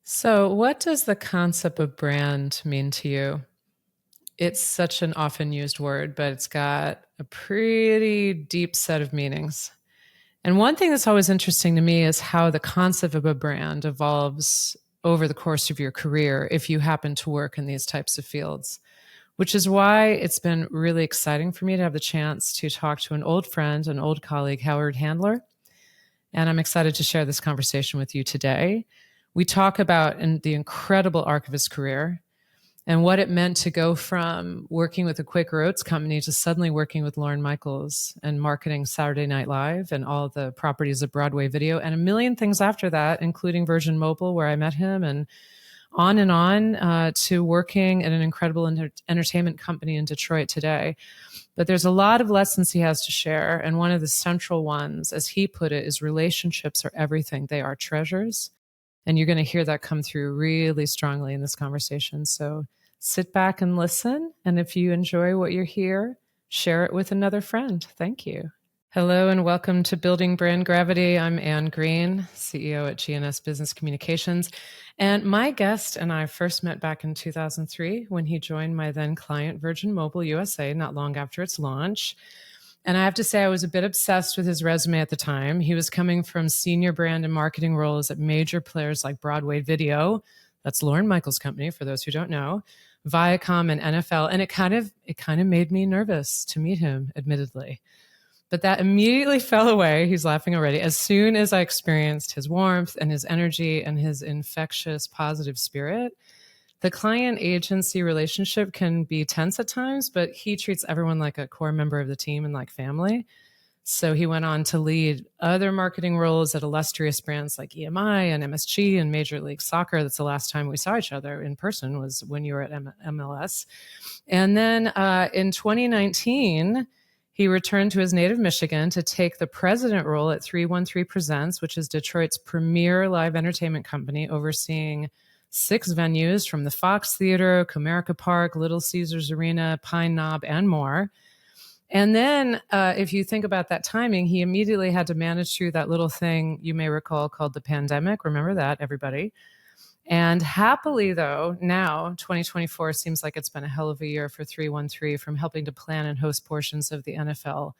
So, what does the concept of brand mean to you? It's such an often used word, but it's got a pretty deep set of meanings. And one thing that's always interesting to me is how the concept of a brand evolves over the course of your career if you happen to work in these types of fields, which is why it's been really exciting for me to have the chance to talk to an old friend, an old colleague, Howard Handler. And I'm excited to share this conversation with you today. We talk about the incredible arc of his career and what it meant to go from working with the Quaker Oats company to suddenly working with Lorne Michaels and marketing Saturday Night Live and all the properties of Broadway video and a million things after that, including Virgin Mobile, where I met him, and on to working at an incredible entertainment company in Detroit today. But there's a lot of lessons he has to share. And one of the central ones, as he put it, is relationships are everything. They are treasures. And you're going to hear that come through really strongly in this conversation. So sit back and listen. And if you enjoy what you're here, share it with another friend. Thank you. Hello and welcome to Building Brand Gravity. I'm Anne Green, CEO at GNS Business Communications. And my guest and I first met back in 2003 when he joined my then client, Virgin Mobile USA, not long after its launch. And I have to say, I was a bit obsessed with his resume at the time. He was coming from senior brand and marketing roles at major players like Broadway Video, that's Lorne Michaels' company, for those who don't know, Viacom and NFL. And it kind of made me nervous to meet him, admittedly. But that immediately fell away. He's laughing already. As soon as I experienced his warmth and his energy and his infectious positive spirit. The client agency relationship can be tense at times, but he treats everyone like a core member of the team and like family. So he went on to lead other marketing roles at illustrious brands like EMI and MSG and Major League Soccer. That's the last time we saw each other in person, was when you were at MLS. And then in 2019, he returned to his native Michigan to take the president role at 313 Presents, which is Detroit's premier live entertainment company, overseeing 6 venues from the Fox Theater, Comerica Park, Little Caesars Arena, Pine Knob, and more. And then if you think about that timing, he immediately had to manage through that little thing you may recall called the pandemic. Remember that, everybody. And happily, though, now 2024 seems like it's been a hell of a year for 313, from helping to plan and host portions of the NFL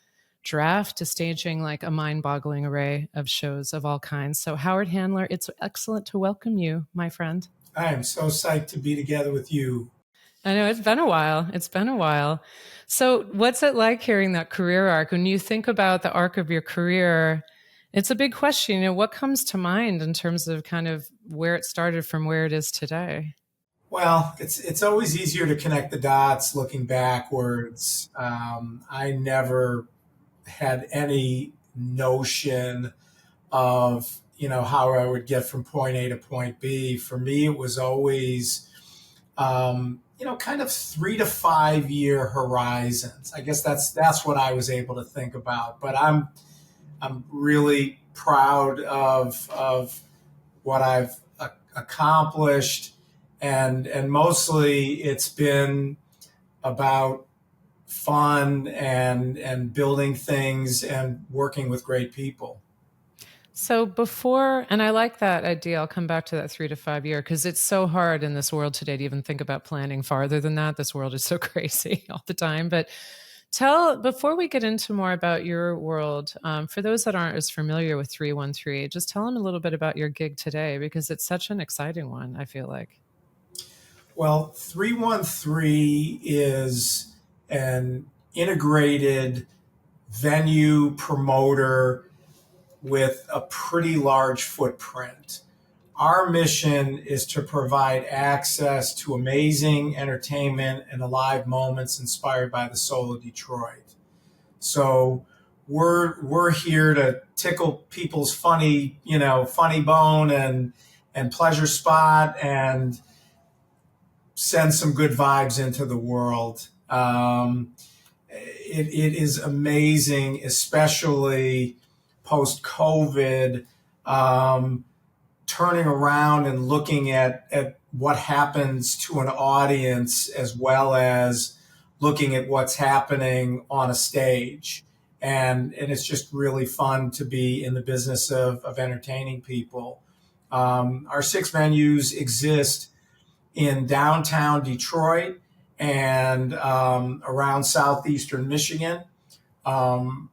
draft to staging like a mind-boggling array of shows of all kinds. So Howard Handler, it's excellent to welcome you, my friend. I am so psyched to be together with you. I know it's been a while. It's been a while. So what's it like hearing that career arc? When you think about the arc of your career, it's a big question. What comes to mind in terms of kind of where it started from where it is today? Well, it's always easier to connect the dots looking backwards. I never had any notion of how I would get from point A to point B. For me, it was always kind of 3 to 5 year horizons. I guess that's what I was able to think about. But I'm really proud of what I've accomplished, and mostly it's been about fun and building things and working with great people. So before, and I like that idea, I'll come back to that 3 to 5 year, because it's so hard in this world today to even think about planning farther than that. This world is so crazy all the time. But before we get into more about your world, for those that aren't as familiar with 313, just tell them a little bit about your gig today, because it's such an exciting one, I feel like. Well, 313 is an integrated venue promoter with a pretty large footprint. Our mission is to provide access to amazing entertainment and alive moments inspired by the soul of Detroit. So we're here to tickle people's funny bone and pleasure spot and send some good vibes into the world. It is amazing, especially post COVID, turning around and looking at what happens to an audience as well as looking at what's happening on a stage. And it's just really fun to be in the business of entertaining people. Our 6 venues exist in downtown Detroit and around southeastern Michigan. Um,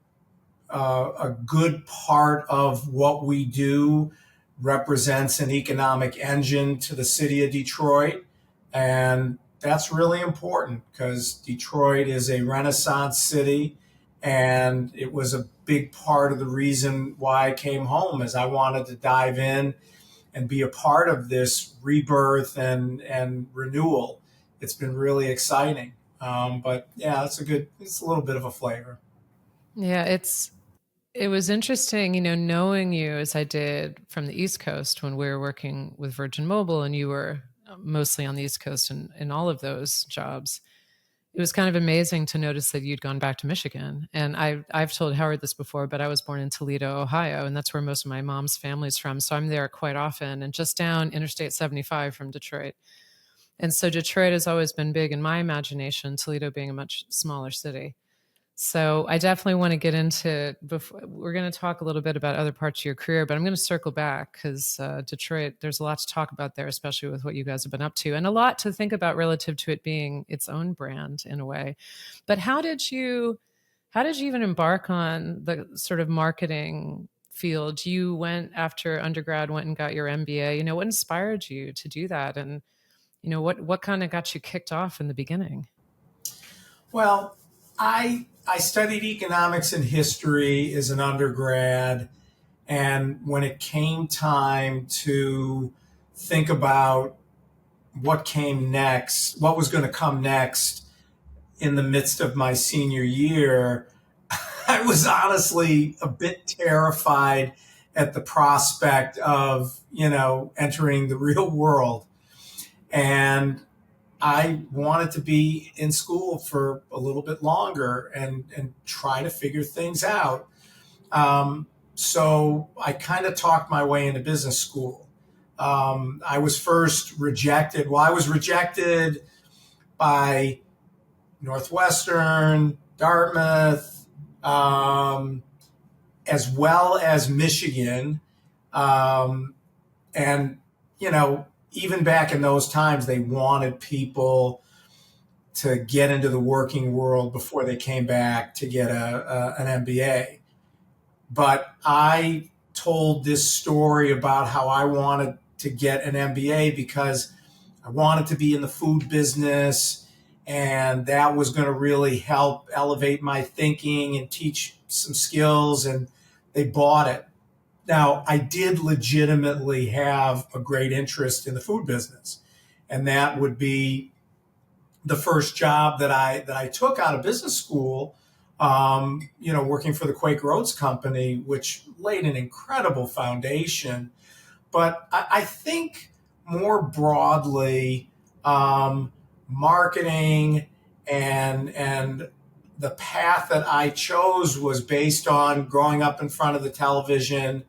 a good part of what we do represents an economic engine to the city of Detroit. And that's really important because Detroit is a Renaissance city. And it was a big part of the reason why I came home is I wanted to dive in and be a part of this rebirth and renewal. It's been really exciting. But yeah, it's a little bit of a flavor. Yeah, it was interesting, knowing you as I did from the East Coast when we were working with Virgin Mobile and you were mostly on the East Coast in all of those jobs. It was kind of amazing to notice that you'd gone back to Michigan. And I've told Howard this before, but I was born in Toledo, Ohio, and that's where most of my mom's family's from. So I'm there quite often and just down Interstate 75 from Detroit. And so Detroit has always been big in my imagination, Toledo being a much smaller city. So I definitely want to get into. We're going to talk a little bit about other parts of your career, but I'm going to circle back because Detroit. There's a lot to talk about there, especially with what you guys have been up to, and a lot to think about relative to it being its own brand in a way. But how did you even embark on the sort of marketing field? You went after undergrad, went and got your MBA. What inspired you to do that, and what kind of got you kicked off in the beginning? Well, I studied economics and history as an undergrad, and when it came time to think about what came next, what was going to come next in the midst of my senior year, I was honestly a bit terrified at the prospect of, entering the real world. And I wanted to be in school for a little bit longer and try to figure things out. So I kind of talked my way into business school. I was first rejected. Well, I was rejected by Northwestern, Dartmouth, as well as Michigan. Um, and, even back in those times, they wanted people to get into the working world before they came back to get an MBA. But I told this story about how I wanted to get an MBA because I wanted to be in the food business, and that was going to really help elevate my thinking and teach some skills, and they bought it. Now, I did legitimately have a great interest in the food business, and that would be the first job that I took out of business school. Working for the Quaker Oats company, which laid an incredible foundation. But I think more broadly, marketing and the path that I chose was based on growing up in front of the television,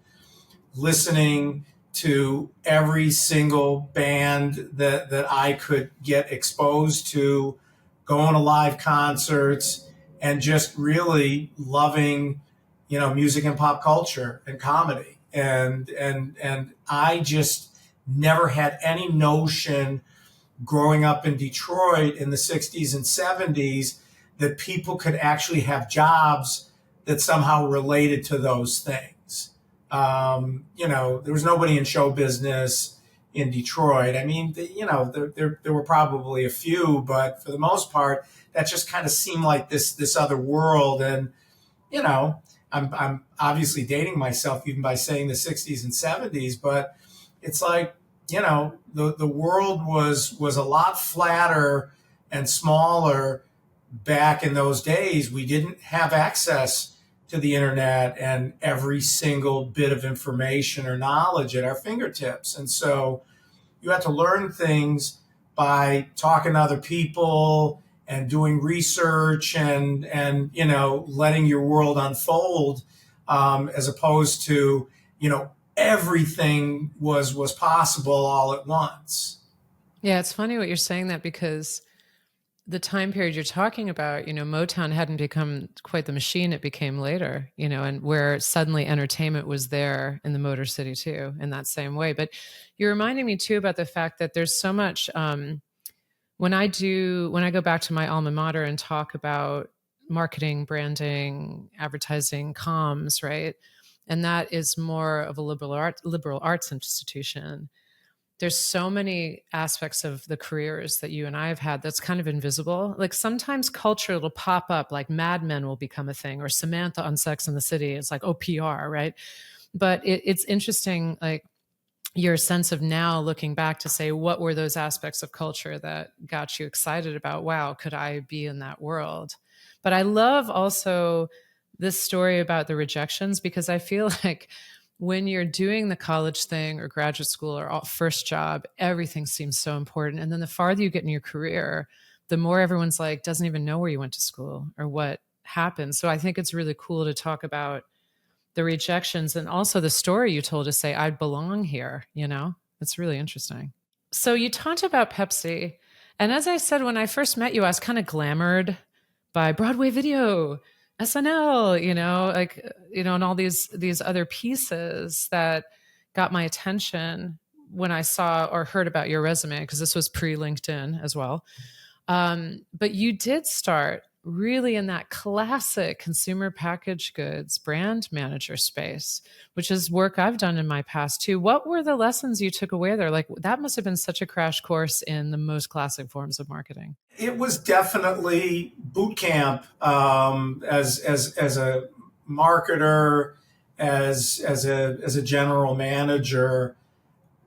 listening to every single band that I could get exposed to, going to live concerts, and just really loving, music and pop culture and comedy. And I just never had any notion growing up in Detroit in the 60s and 70s that people could actually have jobs that somehow related to those things. There was nobody in show business in Detroit. I mean, there were probably a few, but for the most part, that just kind of seemed like this other world. And you know, I'm obviously dating myself even by saying the 60s and 70s, but it's like, the world was a lot flatter and smaller back in those days. We didn't have access to the internet and every single bit of information or knowledge at our fingertips. And so you had to learn things by talking to other people and doing research and letting your world unfold, as opposed to everything was possible all at once. Yeah, it's funny what you're saying that because the time period you're talking about, Motown hadn't become quite the machine it became later, and where suddenly entertainment was there in the Motor City too, in that same way. But you're reminding me too about the fact that there's so much when I go back to my alma mater and talk about marketing, branding, advertising, comms, right? And that is more of a liberal arts institution. There's so many aspects of the careers that you and I have had that's kind of invisible. Like sometimes culture will pop up, like Mad Men will become a thing, or Samantha on Sex and the City. It's like, oh, PR, right? But it's interesting, like your sense of now looking back to say, what were those aspects of culture that got you excited about, wow, could I be in that world? But I love also this story about the rejections, because I feel like when you're doing the college thing or graduate school or first job, everything seems so important. And then the farther you get in your career, the more everyone's like, doesn't even know where you went to school or what happened. So I think it's really cool to talk about the rejections and also the story you told to say, I belong here, It's really interesting. So you talked about Pepsi. And as I said, when I first met you, I was kind of glamored by Broadway video, SNL, and all these other pieces that got my attention when I saw or heard about your resume, because this was pre LinkedIn as well. But you did start really in that classic consumer packaged goods brand manager space, which is work I've done in my past too. What were the lessons you took away there? Like that must have been such a crash course in the most classic forms of marketing. It was definitely boot camp, as a marketer, as a general manager.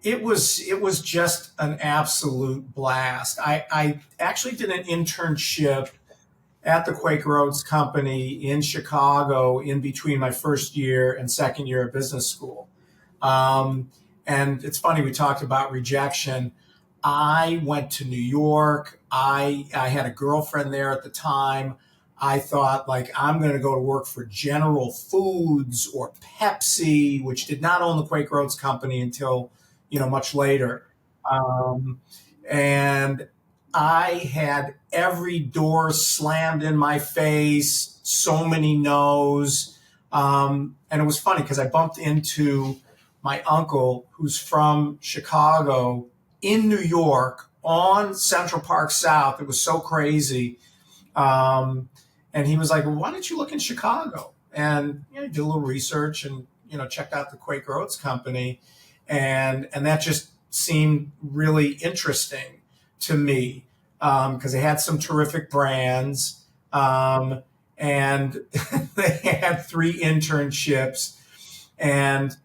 It was just an absolute blast. I actually did an internship at the Quaker Oats company in Chicago in between my first year and second year of business school. Um, and it's funny, we talked about rejection. I went to New York. I had a girlfriend there at the time. I thought, like, I'm going to go to work for General Foods or Pepsi, which did not own the Quaker Oats company until, much later. Um, and I had every door slammed in my face, so many no's. And it was funny because I bumped into my uncle, who's from Chicago, in New York on Central Park South. It was so crazy. Um, and he was like, well, why don't you look in Chicago? And did a little research and, checked out the Quaker Oats company. And that just seemed really interesting to me, because they had some terrific brands, and they had 3 internships. And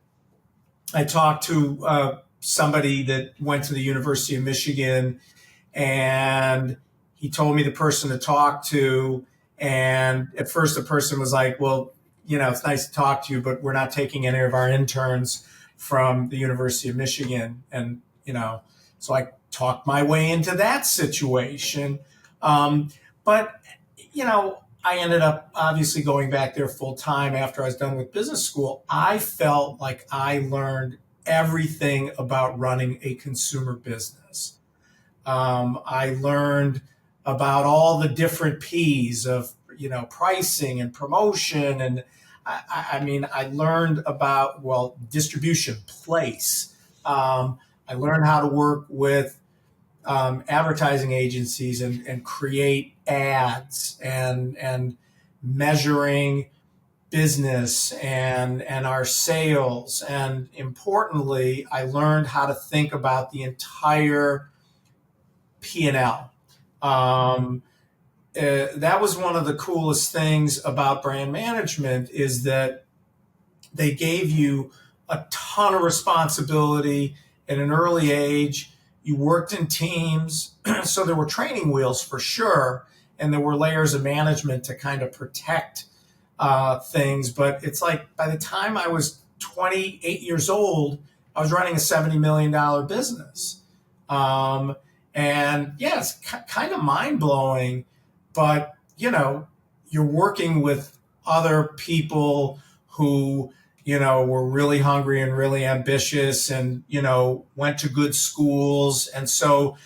I talked to somebody that went to the University of Michigan, and he told me the person to talk to. And at first, the person was like, well, it's nice to talk to you, but we're not taking any of our interns from the University of Michigan. And, so I talked my way into that situation. But, I ended up obviously going back there full time after I was done with business school. I felt like I learned everything about running a consumer business. I learned about all the different P's of, pricing and promotion. And I learned about, well, distribution, place. I learned how to work with advertising agencies and create ads and measuring business and our sales. And importantly, I learned how to think about the entire P&L. That was one of the coolest things about brand management, is that they gave you a ton of responsibility at an early age. You worked in teams, so there were training wheels for sure, and there were layers of management to kind of protect things. But it's like by the time I was 28 years old, I was running a $70 million business. And yeah, it's kind of mind blowing, but you're working with other people who, were really hungry and really ambitious and, went to good schools. And so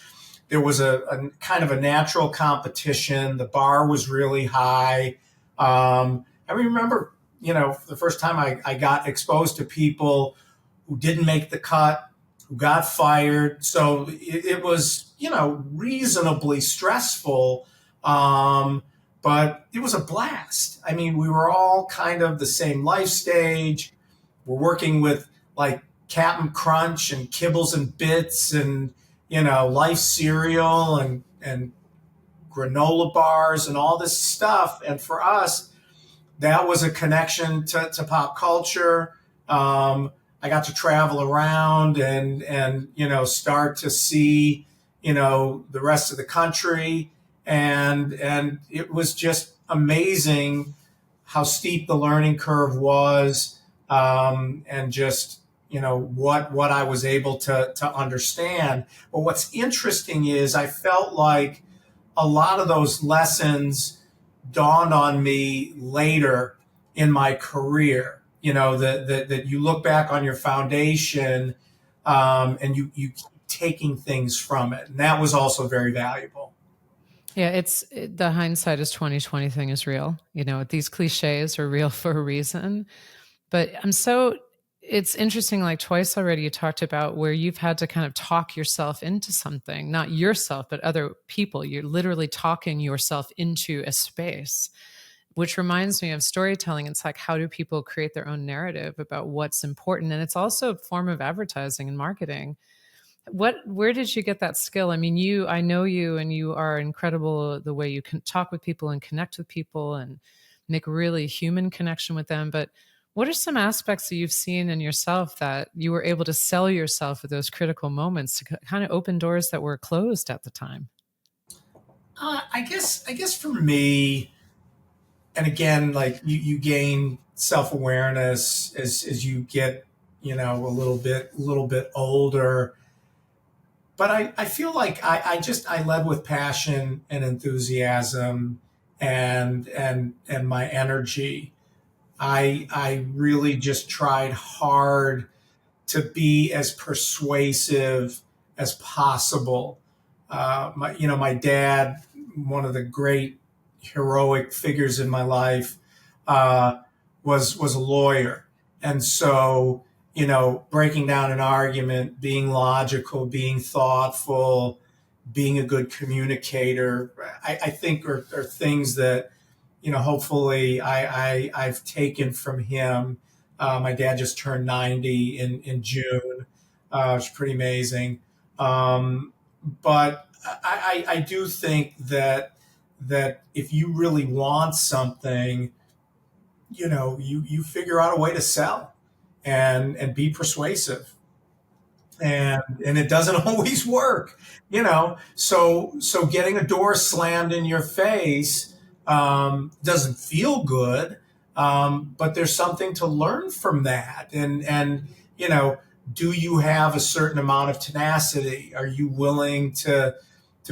there was a kind of a natural competition. The bar was really high. I remember, the first time I got exposed to people who didn't make the cut, who got fired. So it was, reasonably stressful. But it was a blast. I mean, we were all kind of the same life stage. We're working with like Captain Crunch and Kibbles and Bits and, Life cereal and granola bars and all this stuff. And for us, that was a connection to pop culture. I got to travel around and start to see the rest of the country, and it was just amazing how steep the learning curve was, and just what I was able to understand. But what's interesting is I felt like a lot of those lessons dawned on me later in my career. That you look back on your foundation, and you keep taking things from it, and that was also very valuable. Yeah, the hindsight is 2020 thing is real. These cliches are real for a reason. But it's interesting, like twice already you talked about where you've had to kind of talk yourself into something, not yourself, but other people. You're literally talking yourself into a space, which reminds me of storytelling. It's like, how do people create their own narrative about what's important? And it's also a form of advertising and marketing. Where did you get that skill? I mean, I know you, and you are incredible the way you can talk with people and connect with people and make really human connection with them. But what are some aspects that you've seen in yourself that you were able to sell yourself at those critical moments to kind of open doors that were closed at the time? I guess for me, and again, like you gain self awareness as you get a little bit older. But I feel like I led with passion and enthusiasm and my energy. I really just tried hard to be as persuasive as possible. My dad, one of the great heroic figures in my life, uh, was a lawyer, and so breaking down an argument, being logical, being thoughtful, being a good communicator, I think are things that hopefully I've taken from him. My dad just turned 90 in June. It's pretty amazing. But I do think that if you really want something, you figure out a way to sell and be persuasive. And it doesn't always work, so getting a door slammed in your face doesn't feel good, but there's something to learn from that. And do you have a certain amount of tenacity? Are you willing to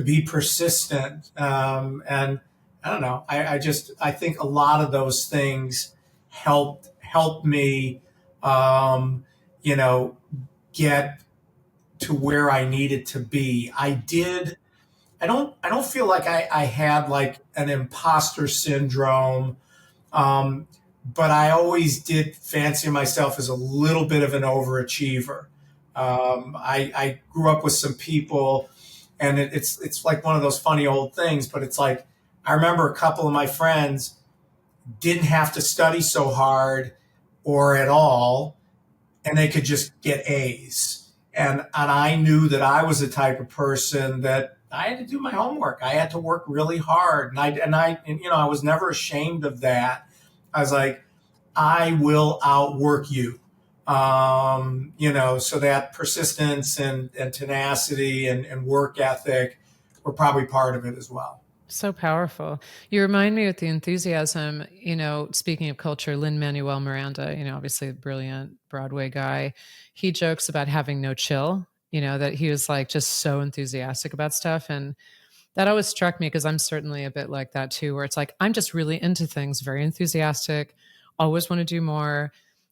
be persistent? And I don't know, I think a lot of those things helped me, you know get to where I needed to be. I don't feel like I had like an imposter syndrome, um, but I always did fancy myself as a little bit of an overachiever. I grew up with some people, and it's like one of those funny old things, but it's like I remember a couple of my friends didn't have to study so hard or at all, and they could just get A's. And I knew that I was the type of person that I had to do my homework. I had to work really hard, and I was never ashamed of that. I was like, I will outwork you. So that persistence and tenacity and work ethic were probably part of it as well. So powerful. You remind me with the enthusiasm, speaking of culture, Lin Manuel Miranda, obviously a brilliant Broadway guy. He jokes about having no chill, that he was like just so enthusiastic about stuff. And that always struck me because I'm certainly a bit like that too, where it's like I'm just really into things, very enthusiastic, always want to do more.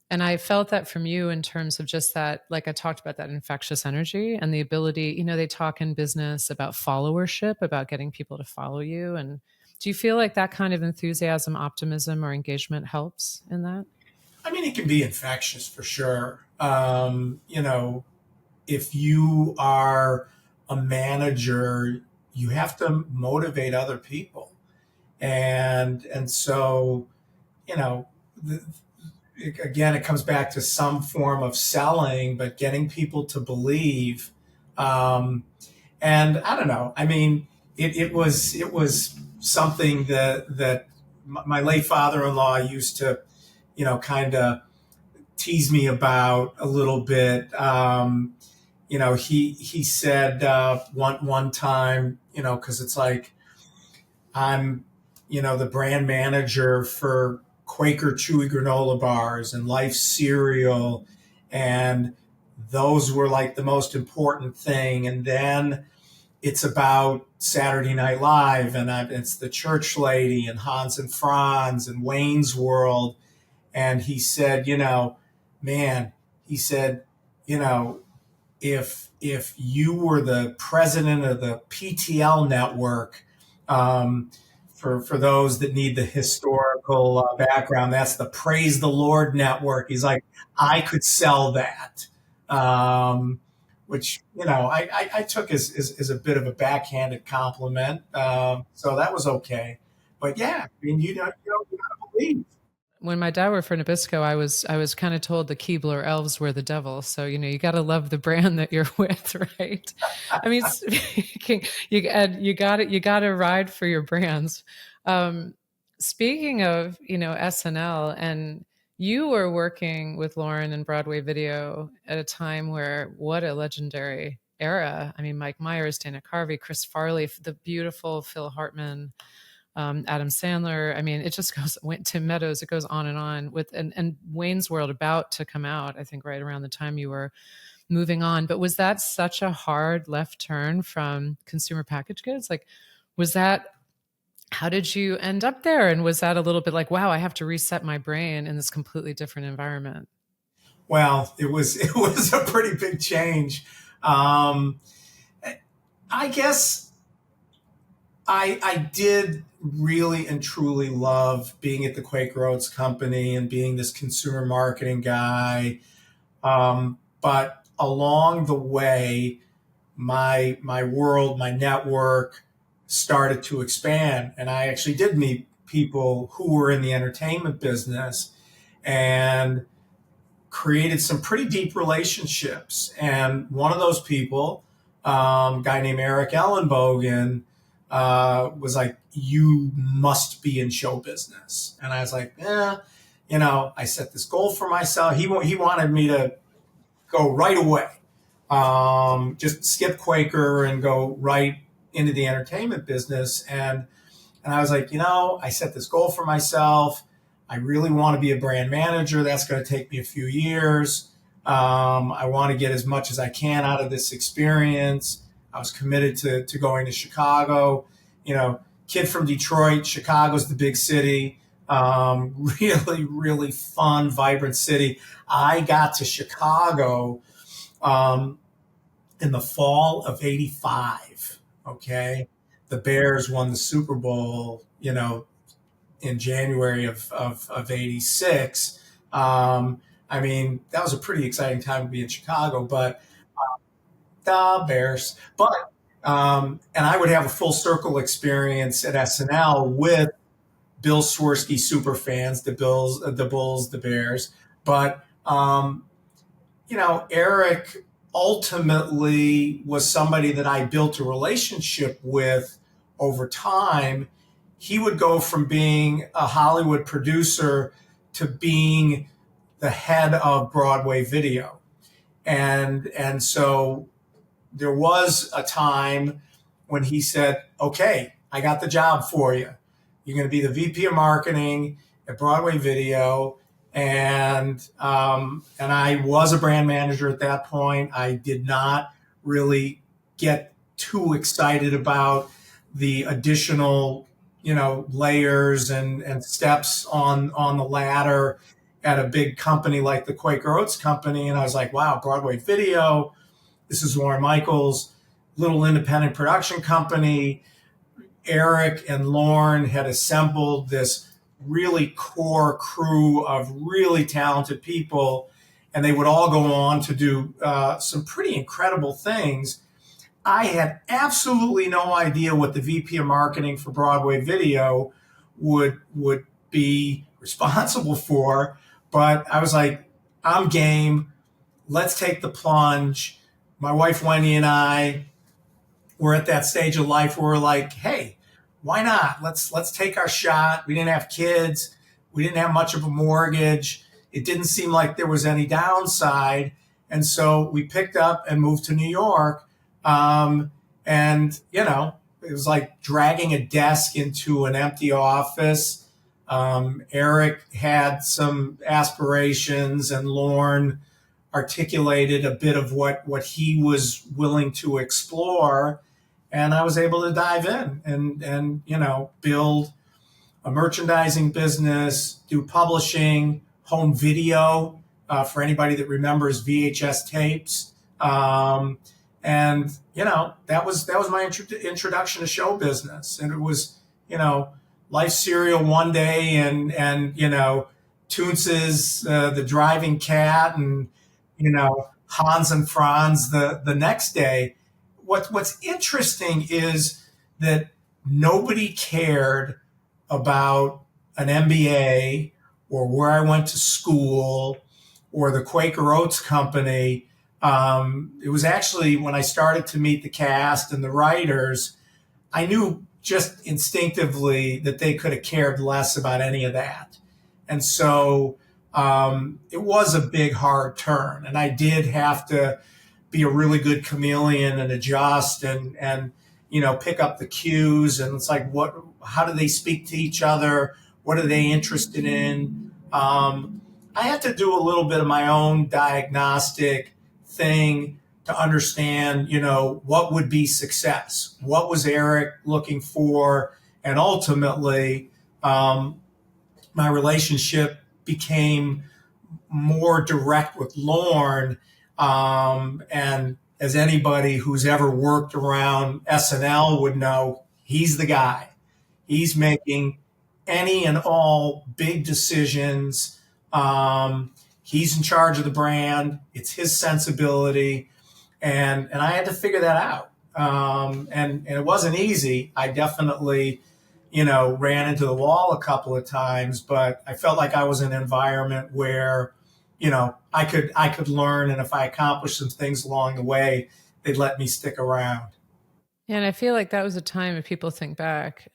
And I felt that from you in terms of just that, like I talked about that infectious energy and the ability, they talk in business about followership, about getting people to follow you. And do you feel like that kind of enthusiasm, optimism, or engagement helps in that? I mean, it can be infectious for sure. If you are a manager, you have to motivate other people, and so you know, the, again, it comes back to some form of selling, but getting people to believe. Um, and I don't know. I mean, it was something that my late father-in-law used to, kind of tease me about a little bit. He said one time, because it's like I'm, the brand manager for Quaker Chewy granola bars and Life cereal, and those were like the most important thing. And then it's about Saturday Night Live, and it's the Church Lady and Hans and Franz and Wayne's World. And he said, man, he said, you know, if you were the president of the PTL network, um, for those that need the historical background, that's the Praise the Lord network. He's like, I could sell that, um, which I took as a bit of a backhanded compliment. So that was okay. But yeah, I mean, you gotta believe. When my dad worked for Nabisco, I was kind of told the Keebler elves were the devil. So you got to love the brand that you're with, right? I mean, speaking, you got to ride for your brands. Um, Speaking of SNL, and you were working with Lauren and Broadway Video at a time where what a legendary era. I mean, Mike Myers, Dana Carvey, Chris Farley, the beautiful Phil Hartman, Adam Sandler. I mean, it just goes. Tim Meadows. It goes on and on with and Wayne's World about to come out. I think right around the time you were moving on. But was that such a hard left turn from consumer packaged goods? Like, was that? How did you end up there? And was that a little bit like, wow, I have to reset my brain in this completely different environment? Well, it was a pretty big change. Um, I guess I did really and truly love being at the Quaker Oats company and being this consumer marketing guy. But along the way, my world, my network started to expand, and I actually did meet people who were in the entertainment business and created some pretty deep relationships. And one of those people, a guy named Eric Ellenbogen, was like, "You must be in show business." And I was like, "Yeah." I set this goal for myself. He wanted me to go right away, just skip Quaker and go right into the entertainment business. And I was like, I set this goal for myself. I really want to be a brand manager. That's going to take me a few years. I want to get as much as I can out of this experience. I was committed to going to Chicago. Kid from Detroit, Chicago's the big city. Really, really fun, vibrant city. I got to Chicago um, in the fall of '85. Okay. The Bears won the Super Bowl, in January of '86. I mean, that was a pretty exciting time to be in Chicago, but the Bears. And I would have a full circle experience at SNL with Bill Swirsky super fans, the Bills, the Bulls, the Bears. But Eric ultimately was somebody that I built a relationship with over time. He would go from being a Hollywood producer to being the head of Broadway Video. And so there was a time when he said, "Okay, I got the job for you. You're going to be the VP of marketing at Broadway Video." And I was a brand manager at that point. I did not really get too excited about the additional, layers and steps on the ladder. at a big company like the Quaker Oats company. And I was like, wow, Broadway video. This is Lorne Michaels, little independent production company. Eric and Lorne had assembled this really core crew of really talented people, and they would all go on to do some pretty incredible things. I had absolutely no idea what the VP of marketing for Broadway Video would be responsible for, but I was like, I'm game. Let's take the plunge. My wife Wendy and I were at that stage of life where we're like, hey, why not? Let's take our shot. We didn't have kids. We didn't have much of a mortgage. It didn't seem like there was any downside. And so we picked up and moved to New York. And, it was like dragging a desk into an empty office. Eric had some aspirations, and Lorne articulated a bit of what he was willing to explore. And I was able to dive in and build a merchandising business, do publishing, home video, for anybody that remembers VHS tapes. That was my introduction to show business. And it was, Life Cereal one day and Toonce's The Driving Cat and, Hans and Franz the next day. What's interesting is that nobody cared about an MBA or where I went to school or the Quaker Oats company. It was actually when I started to meet the cast and the writers, I knew just instinctively that they could have cared less about any of that. And so it was a big, hard turn. And I did have to be a really good chameleon and adjust and pick up the cues. And it's like, how do they speak to each other? What are they interested in? I had to do a little bit of my own diagnostic thing to understand, what would be success? What was Eric looking for? And ultimately, my relationship became more direct with Lorne. And as anybody who's ever worked around SNL would know, he's the guy. He's making any and all big decisions. He's in charge of the brand. It's his sensibility. And I had to figure that out. And it wasn't easy. I definitely, ran into the wall a couple of times, but I felt like I was in an environment where, I could learn. And if I accomplished some things along the way, they'd let me stick around. And I feel like that was a time, if people think back,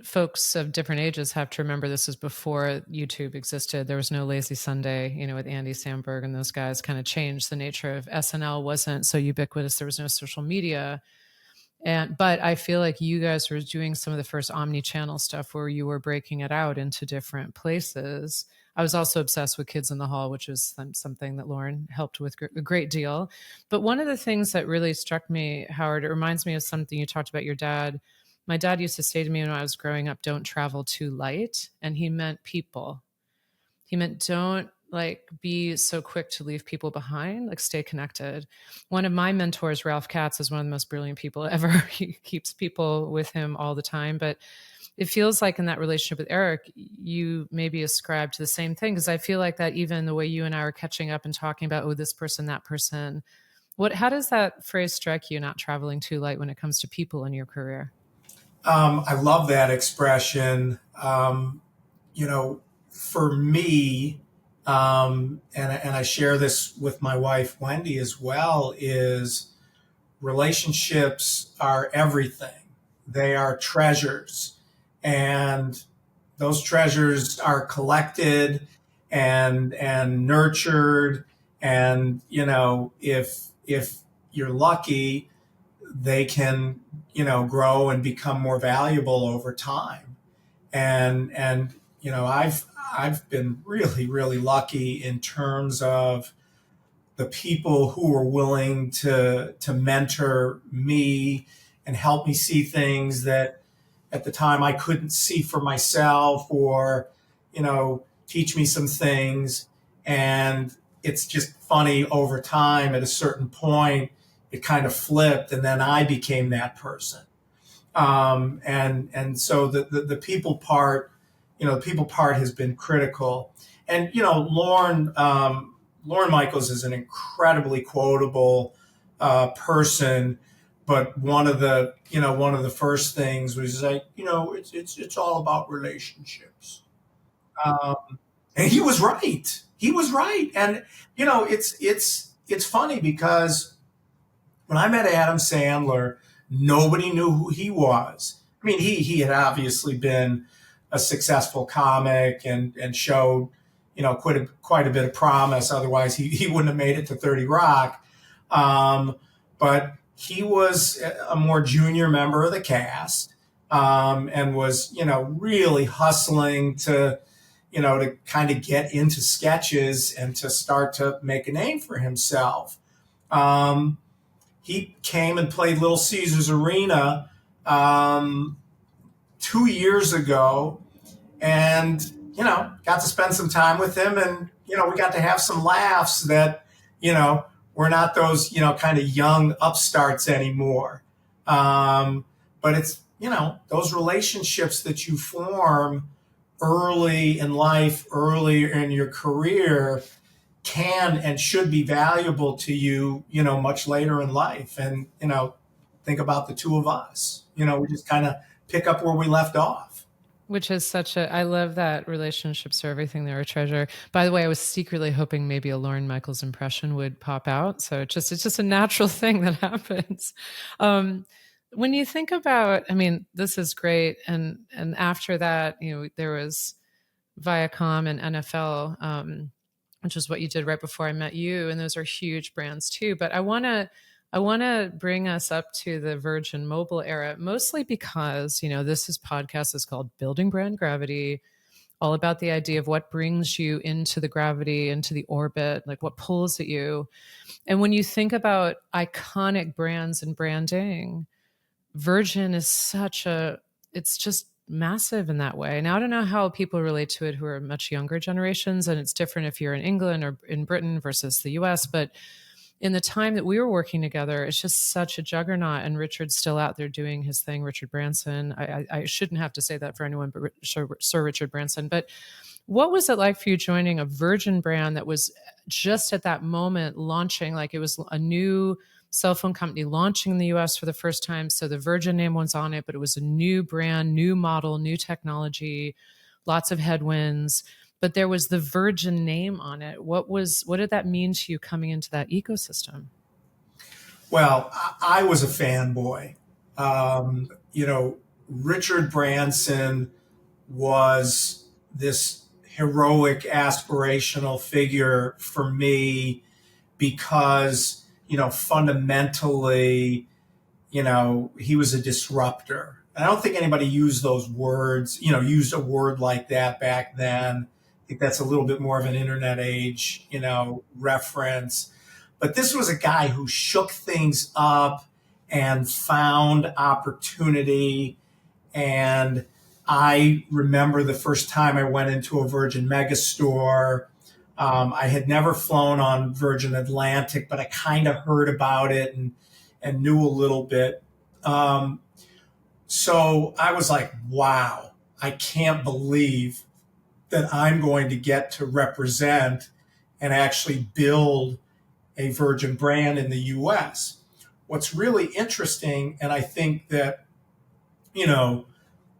folks of different ages have to remember this is before YouTube existed. There was no Lazy Sunday, with Andy Samberg and those guys kind of changed the nature of SNL. Wasn't so ubiquitous. There was no social media. But I feel like you guys were doing some of the first omni-channel stuff where you were breaking it out into different places. I was also obsessed with Kids in the Hall, which is something that Lorne helped with a great deal. But one of the things that really struck me, Howard, it reminds me of something you talked about your dad. My dad used to say to me when I was growing up, don't travel too light. And he meant people. He meant don't be so quick to leave people behind, stay connected. One of my mentors, Ralph Katz, is one of the most brilliant people ever. He keeps people with him all the time. But it feels like in that relationship with Eric, you maybe ascribe to the same thing. Because I feel like that even the way you and I are catching up and talking about, this person, that person, how does that phrase strike you, not traveling too light, when it comes to people in your career? I love that expression. For me, and I share this with my wife, Wendy, as well, is relationships are everything. They are treasures. And those treasures are collected and nurtured. And, if you're lucky, they can, grow and become more valuable over time. And I've been really, really lucky in terms of the people who were willing to mentor me and help me see things that at the time I couldn't see for myself, or, teach me some things. And it's just funny over time at a certain point, it kind of flipped and then I became that person. And so the people part, the people part has been critical. And, Lorne Michaels is an incredibly quotable person. But one of the first things was like, it's all about relationships. Um, and he was right. He was right. And, it's funny because when I met Adam Sandler, nobody knew who he was. I mean, he had obviously been a successful comic and showed, quite a bit of promise. Otherwise, he wouldn't have made it to 30 Rock. But he was a more junior member of the cast, and was, really hustling to kind of get into sketches and to start to make a name for himself. Um, he came and played Little Caesars Arena, 2 years ago, and got to spend some time with him, and we got to have some laughs that you know we're not those kind of young upstarts anymore. But it's those relationships that you form early in life, early in your career, can and should be valuable to you, much later in life. And, think about the two of us. We just kind of pick up where we left off. Which is such a, I love that relationships are everything, they're a treasure. By the way, I was secretly hoping maybe a Lorne Michaels impression would pop out. So it's just a natural thing that happens. Um, when you think about, I mean, this is great. And after that, there was Viacom and NFL, which is what you did right before I met you. And those are huge brands too. But I want to bring us up to the Virgin Mobile era, mostly because, this podcast is called Building Brand Gravity, all about the idea of what brings you into the gravity, into the orbit, like what pulls at you. And when you think about iconic brands and branding, Virgin is it's just massive in that way. Now, I don't know how people relate to it who are much younger generations, and it's different if you're in England or in Britain versus the US, but in the time that we were working together, it's just such a juggernaut. And Richard's still out there doing his thing, Richard Branson. I shouldn't have to say that for anyone but Sir Richard Branson. But what was it like for you joining a Virgin brand that was just at that moment launching, like it was a new cell phone company launching in the US for the first time? So the Virgin name was on it, but it was a new brand, new model, new technology, lots of headwinds, but there was the Virgin name on it. What did that mean to you coming into that ecosystem? Well, I was a fanboy. Richard Branson was this heroic, aspirational figure for me because, fundamentally, he was a disruptor. I don't think anybody used those words, used a word like that back then. I think that's a little bit more of an internet age, reference. But this was a guy who shook things up and found opportunity. And I remember the first time I went into a Virgin Megastore. I had never flown on Virgin Atlantic, but I kind of heard about it and knew a little bit. So I was like, wow, I can't believe that I'm going to get to represent and actually build a Virgin brand in the US. What's really interesting, and I think that, you know,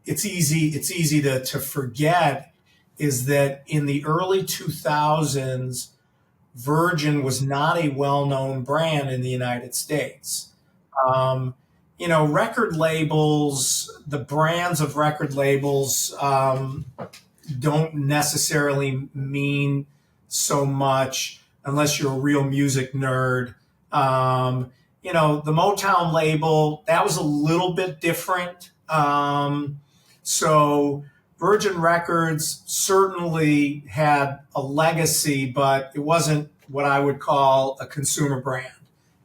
it's easy to forget, is that in the early 2000s, Virgin was not a well-known brand in the United States. Um, record labels, the brands of record labels, don't necessarily mean so much unless you're a real music nerd. The Motown label, that was a little bit different. So Virgin Records certainly had a legacy, but it wasn't what I would call a consumer brand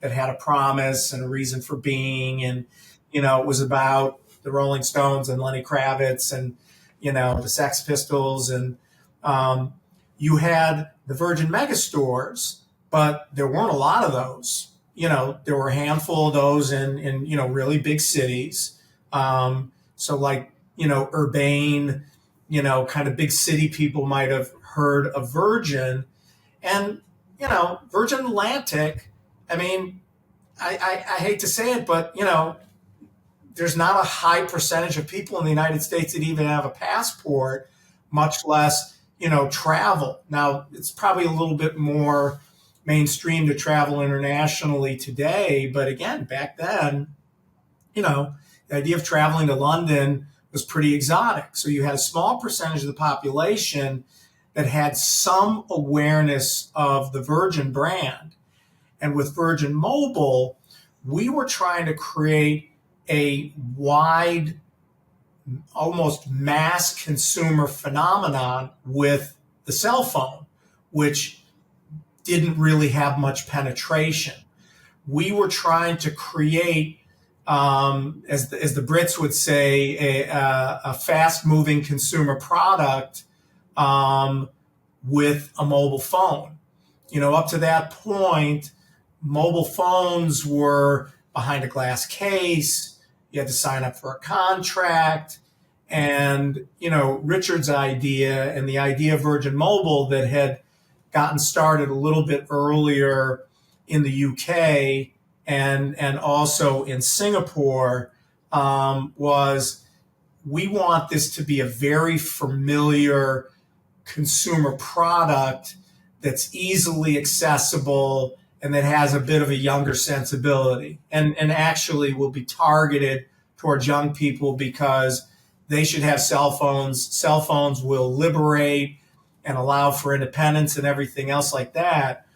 that had a promise and a reason for being. And, it was about the Rolling Stones and Lenny Kravitz and, the Sex Pistols and, Um, you had the Virgin Megastores, but there weren't a lot of those. There were a handful of those in really big cities. So like, urbane, kind of big city people might have heard of Virgin. And, Virgin Atlantic, I mean, I hate to say it, but, there's not a high percentage of people in the United States that even have a passport, much less, travel. Now, it's probably a little bit more mainstream to travel internationally today. But again, back then, the idea of traveling to London was pretty exotic. So you had a small percentage of the population that had some awareness of the Virgin brand. And with Virgin Mobile, we were trying to create a wide, almost mass consumer phenomenon with the cell phone, which didn't really have much penetration. We were trying to create, as the Brits would say, a fast moving consumer product with a mobile phone. Up to that point, mobile phones were behind a glass case. You had to sign up for a contract. And, Richard's idea and the idea of Virgin Mobile that had gotten started a little bit earlier in the UK and also in Singapore was we want this to be a very familiar consumer product that's easily accessible and that has a bit of a younger sensibility and actually will be targeted towards young people because they should have cell phones. Cell phones will liberate and allow for independence and everything else like that.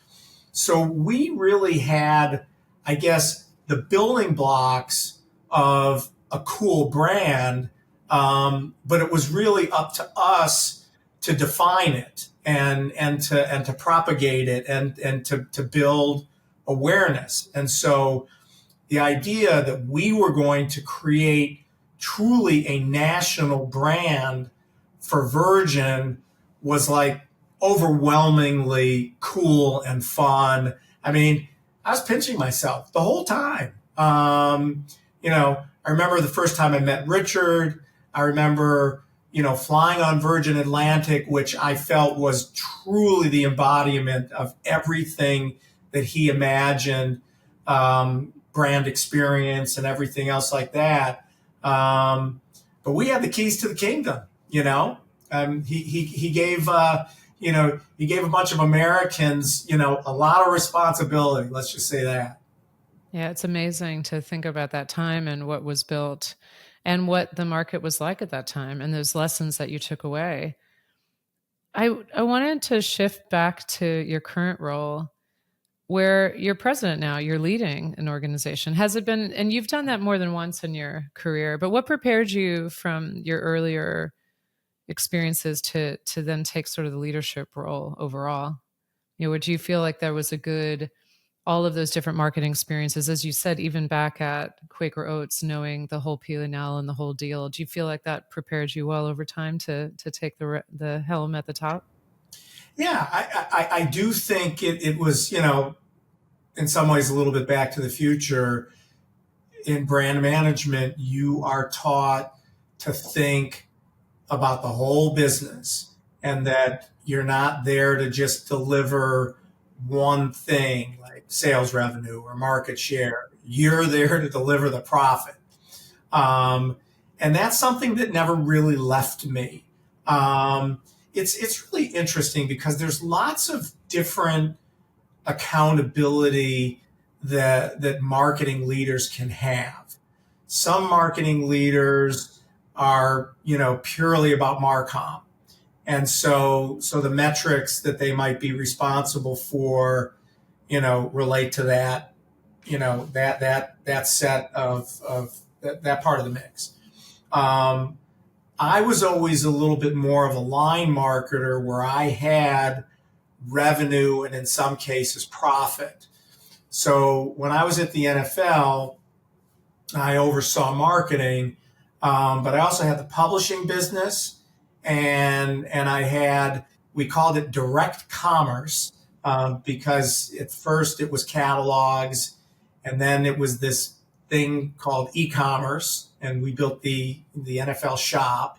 So we really had, I guess, the building blocks of a cool brand, but it was really up to us to define it and to propagate it and to build awareness. And so the idea that we were going to create truly a national brand for Virgin was like overwhelmingly cool and fun. I mean, I was pinching myself the whole time. I remember the first time I met Richard. I remember, flying on Virgin Atlantic, which I felt was truly the embodiment of everything that he imagined, brand experience and everything else like that. But we had the keys to the kingdom, he gave, he gave a bunch of Americans, a lot of responsibility. Let's just say that. Yeah, it's amazing to think about that time and what was built and what the market was like at that time and those lessons that you took away. I wanted to shift back to your current role where you're president now, you're leading an organization. Has it been, and you've done that more than once in your career, but what prepared you from your earlier experiences to then take sort of the leadership role overall? Would you feel like there was a good all of those different marketing experiences, as you said, even back at Quaker Oats, knowing the whole P&L and the whole deal, do you feel like that prepared you well over time to take the helm at the top? Yeah, I do think it was, in some ways a little bit back to the future. In brand management, you are taught to think about the whole business and that you're not there to just deliver one thing like sales revenue or market share. You're there to deliver the profit. And that's something that never really left me. It's really interesting because there's lots of different accountability that marketing leaders can have. Some marketing leaders are, purely about Marcom. And so the metrics that they might be responsible for, relate to that, that set of that part of the mix. I was always a little bit more of a line marketer where I had revenue and in some cases profit. So when I was at the NFL, I oversaw marketing, but I also had the publishing business and I had we called it direct commerce because at first it was catalogs, and then it was this thing called e-commerce, and we built the NFL shop,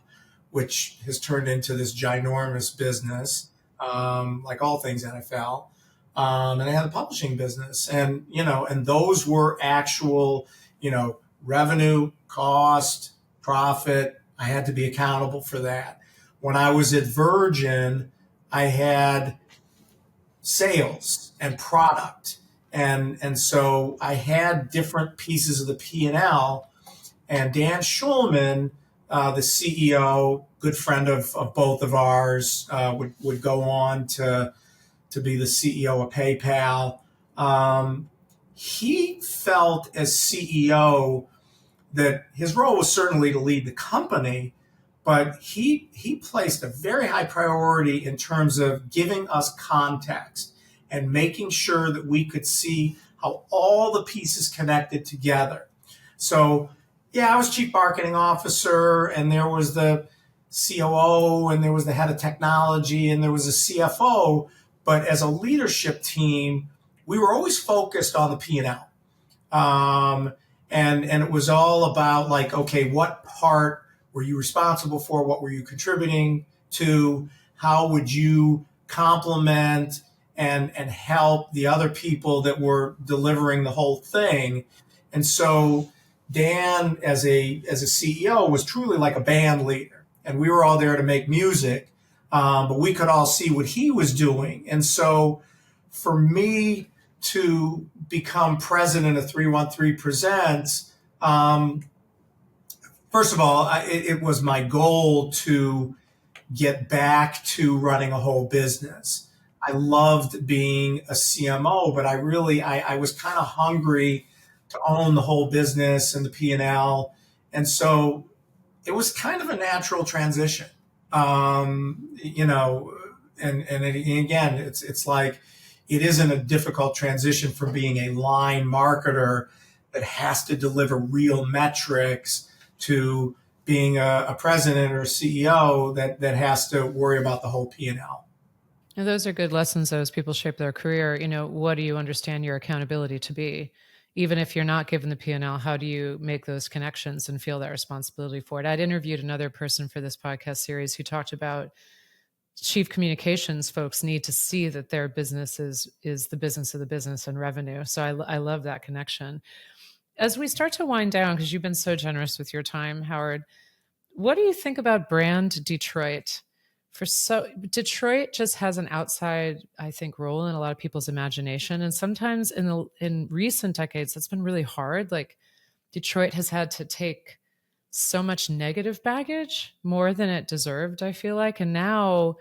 which has turned into this ginormous business, like all things NFL. And I had a publishing business, and and those were actual, revenue, cost, profit. I had to be accountable for that. When I was at Virgin, I had sales and product, and so I had different pieces of the P&L. And Dan Schulman, the CEO, good friend of both of ours, would go on to be the CEO of PayPal. He felt as CEO that his role was certainly to lead the company, but he placed a very high priority in terms of giving us context and making sure that we could see how all the pieces connected together. So, yeah, I was chief marketing officer, and there was the COO, and there was the head of technology, and there was a CFO. But as a leadership team, we were always focused on the P&L. And it was all about, like, okay, what part were you responsible for? What were you contributing to? How would you complement and help the other people that were delivering the whole thing? And so Dan, as a CEO, was truly like a band leader, and we were all there to make music, but we could all see what he was doing. And so for me to become president of 313 Presents, first of all, it was my goal to get back to running a whole business. I loved being a CMO, but I was kind of hungry to own the whole business and the P&L. And so it was kind of a natural transition. And again, it's like, it isn't a difficult transition from being a line marketer that has to deliver real metrics to being a president or a CEO that has to worry about the whole P&L. And those are good lessons, though, as people shape their career. What do you understand your accountability to be? Even if you're not given the P&L, how do you make those connections and feel that responsibility for it? I'd interviewed another person for this podcast series who talked about chief communications folks need to see that their business is the business of the business and revenue. So I love that connection. As we start to wind down, because you've been so generous with your time, Howard, what do you think about brand Detroit? Detroit just has an outside, I think, role in a lot of people's imagination. And sometimes in recent decades, that's been really hard. Like, Detroit has had to take so much negative baggage, more than it deserved, I feel like. And now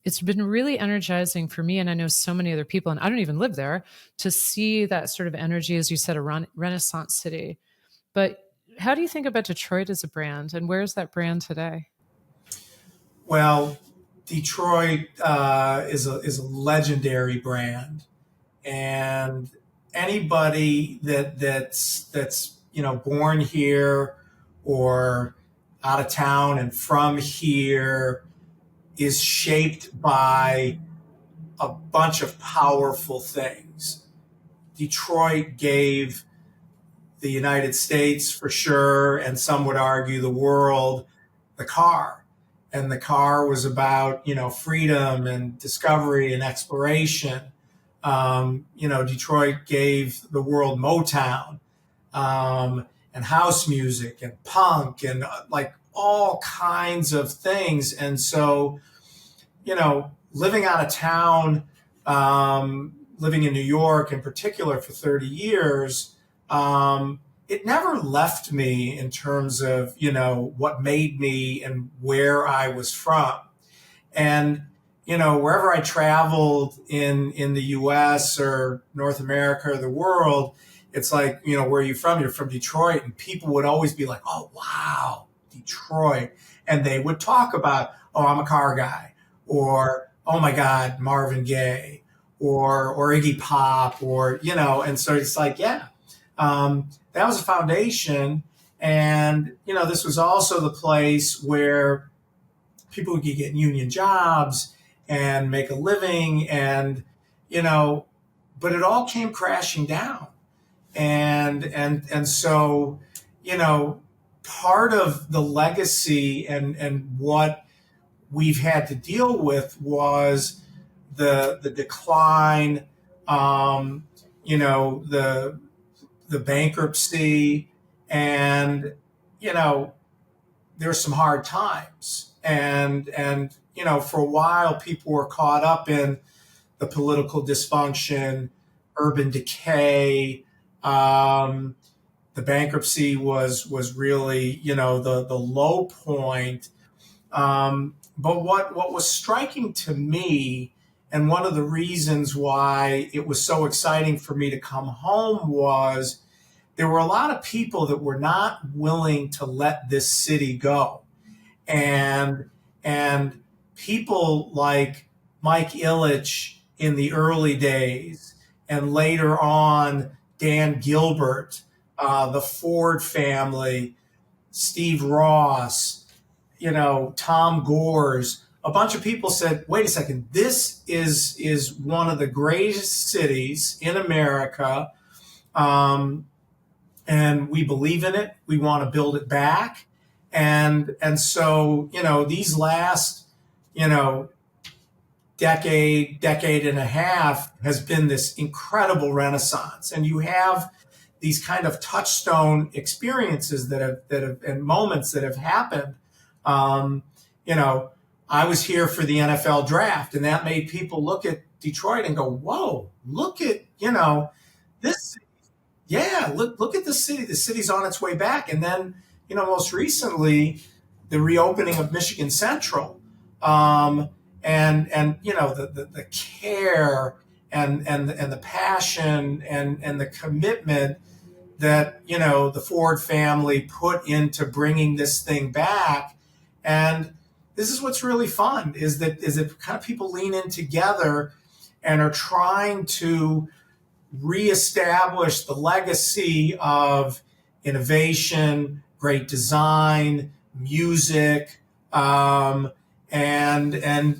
it's been really energizing for me, and I know so many other people, and I don't even live there, to see that sort of energy, as you said, a Renaissance city. But how do you think about Detroit as a brand, and where's that brand today? Well, Detroit is a legendary brand, and anybody that's born here or out of town and from here is shaped by a bunch of powerful things. Detroit gave the United States, for sure, and some would argue the world, the car. And the car was about, freedom and discovery and exploration. Detroit gave the world Motown, and house music and punk and like all kinds of things. And so, living out of town, living in New York in particular for 30 years, it never left me in terms of, what made me and where I was from. And, wherever I traveled in the US or North America or the world, it's like, where are you from? You're from Detroit. And people would always be like, oh, wow, Detroit. And they would talk about, oh, I'm a car guy, or, oh my God, Marvin Gaye, or Iggy Pop, or, and so it's like, yeah, that was a foundation. And, this was also the place where people could get union jobs and make a living, and you know, but it all came crashing down. And so, you know, part of the legacy and what we've had to deal with was the decline, um, you know, the bankruptcy, and you know, there's some hard times, and you know, for a while people were caught up in the political dysfunction, urban decay. Um, the bankruptcy was really, you know, the low point. But what was striking to me, and one of the reasons why it was so exciting for me to come home, was there were a lot of people that were not willing to let this city go, and and people like Mike Ilitch in the early days, and later on Dan Gilbert, the Ford family, Steve Ross, you know, Tom Gores, a bunch of people said, "Wait a second, this is one of the greatest cities in America." Um, and we believe in it. We want to build it back. And so, you know, these last, you know, decade and a half has been this incredible renaissance. And you have these kind of touchstone experiences that have and moments that have happened. Um, you know, I was here for the NFL draft, and that made people look at Detroit and go, "Whoa, look at, you know, this, yeah, look at the city. The city's on its way back." And then, you know, most recently, the reopening of Michigan Central, um, and you know, the care and the passion and the commitment that, you know, the Ford family put into bringing this thing back. And this is what's really fun, is that kind of people lean in together and are trying to reestablish the legacy of innovation, great design, music, and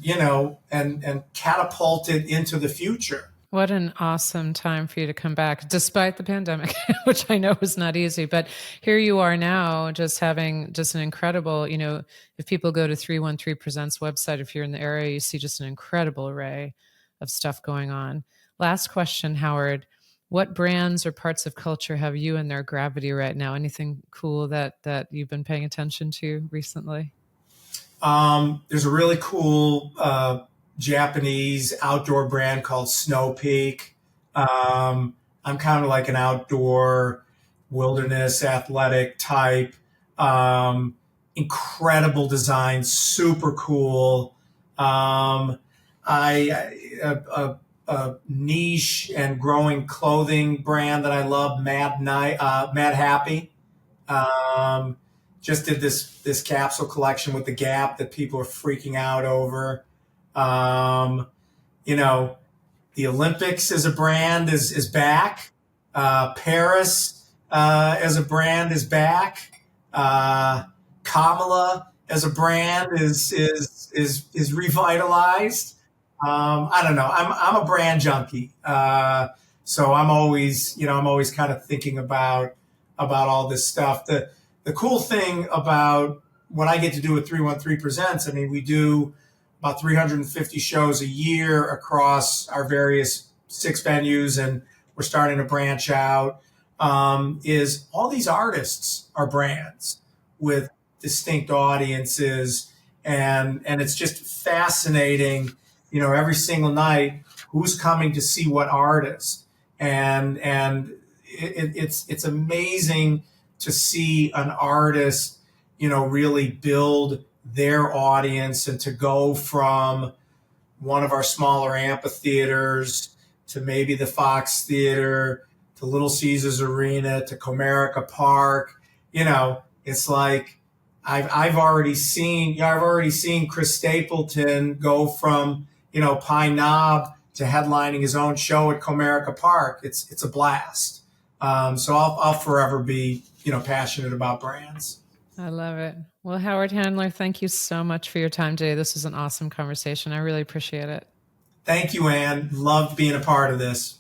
you know, and catapult it into the future. What an awesome time for you to come back, despite the pandemic, which I know was not easy. But here you are now, just having just an incredible, you know, if people go to 313 Presents website, if you're in the area, you see just an incredible array of stuff going on. Last question, Howard. What brands or parts of culture have you in their gravity right now? Anything cool that you've been paying attention to recently? There's a really cool Japanese outdoor brand called Snow Peak. I'm kind of like an outdoor wilderness athletic type. Um, Incredible design, super cool. Um, a niche and growing clothing brand that I love, Mad Happy. Um, just did this capsule collection with the Gap that people are freaking out over. Um, you know, the Olympics as a brand is back. Paris as a brand is back. Kamala as a brand is revitalized. I don't know. I'm a brand junkie, so I'm always kind of thinking about all this stuff. The cool thing about what I get to do with 313 Presents, I mean, we do about 350 shows a year across our various 6 venues, and we're starting to branch out. Is all these artists are brands with distinct audiences, and it's just fascinating, you know, every single night who's coming to see what artist, and it's amazing to see an artist, you know, really build their audience, and to go from one of our smaller amphitheaters to maybe the Fox Theater to Little Caesars Arena to Comerica Park. You know, it's like I've already seen Chris Stapleton go from, you know, Pine Knob to headlining his own show at Comerica Park. It's a blast. So I'll forever be, you know, passionate about brands. I love it. Well, Howard Handler, thank you so much for your time today. This was an awesome conversation. I really appreciate it. Thank you, Anne. Loved being a part of this.